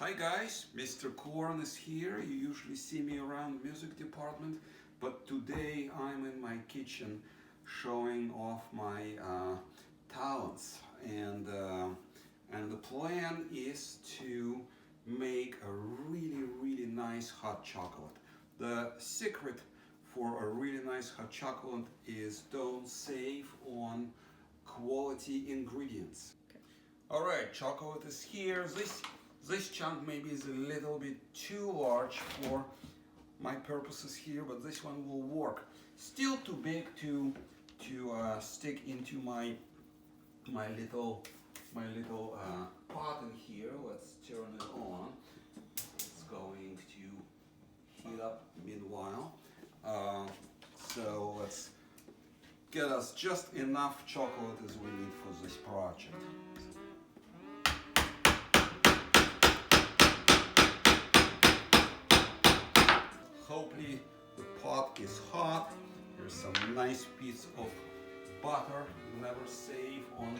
Hi guys, Mr. Korn is here. You usually see me around the music department, but today I'm in my kitchen showing off my talents, and the plan is to make a really nice hot chocolate. The secret for a really nice hot chocolate is don't save on quality ingredients. All right, chocolate is here. This chunk maybe is a little bit too large for my purposes here, but this one will work. Still too big to stick into my little pot in here. Let's turn it on. It's going to heat up meanwhile. So let's get us just enough chocolate as we need for this project. Hopefully the pot is hot. Here's some nice piece of butter. Never save on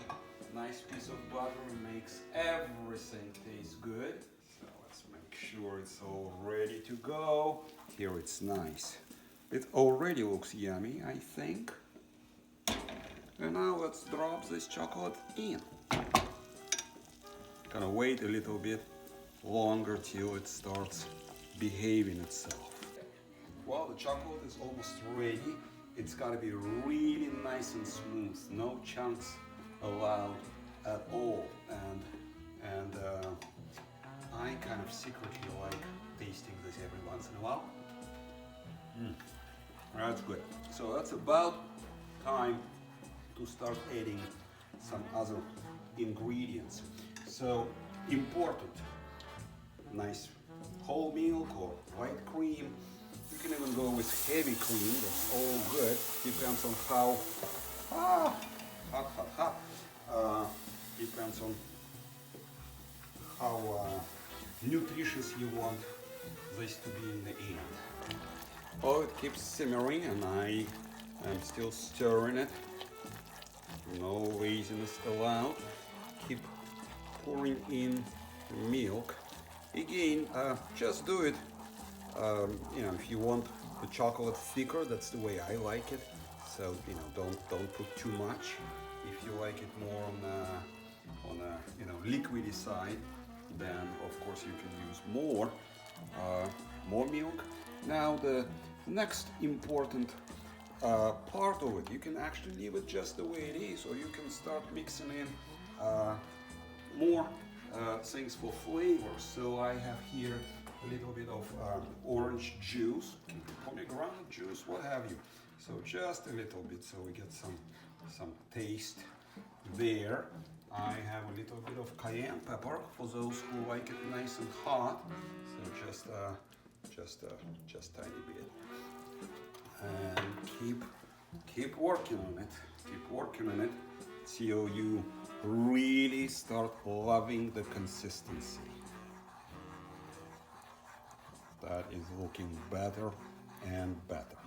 nice piece of butter. It makes everything taste good. So let's make sure it's all ready to go. Here it's nice. It already looks yummy, I think. And now let's drop this chocolate in. Gonna wait a little bit longer till it starts behaving itself. Well, the chocolate is almost ready. It's got to be really nice and smooth, no chunks allowed at all. And I kind of secretly like tasting this every once in a while. That's good. So that's about time to start adding some other ingredients. So important, nice whole milk or white cream. You can even go with heavy cream, that's all good. Depends on how depends on how nutritious you want this to be in the end. Oh, it keeps simmering and I am still stirring it. No laziness allowed. Keep pouring in milk. Again, just do it. If you want the chocolate thicker, that's the way I like it. So don't put too much. If you like it more on a liquidy side, then of course you can use more milk. Now the next important part of it, you can actually leave it just the way it is, or you can start mixing in more things for flavor. So I have here a little bit of orange juice, pomegranate juice, what have you. So just a little bit, so we get some taste there. I have a little bit of cayenne pepper for those who like it nice and hot. So just tiny bit, and keep working on it. Keep working on it till you really start loving the consistency. That is looking better and better.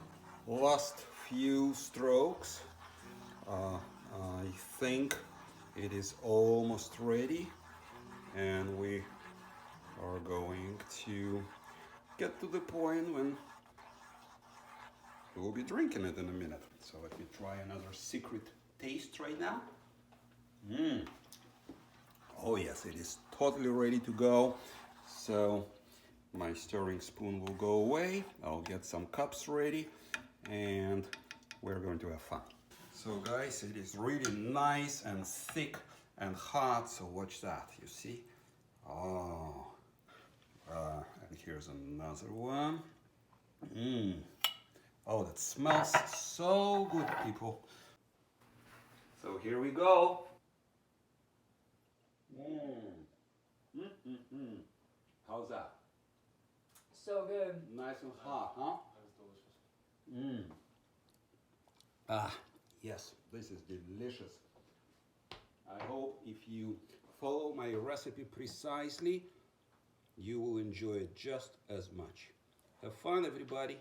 Last few strokes. I think it is almost ready, and we are going to get to the point when we'll be drinking it in a minute. So let me try another secret taste right now. Oh yes, it is totally ready to go. So my stirring spoon will go away. I'll get some cups ready and we're going to have fun. So guys, it is really nice and thick and hot. So watch that, you see? Oh, and here's another one. Oh, that smells so good, people. So here we go. How's that? So good. Nice and hot, huh? That was delicious. Yes, this is delicious. I hope if you follow my recipe precisely, you will enjoy it just as much. Have fun, everybody.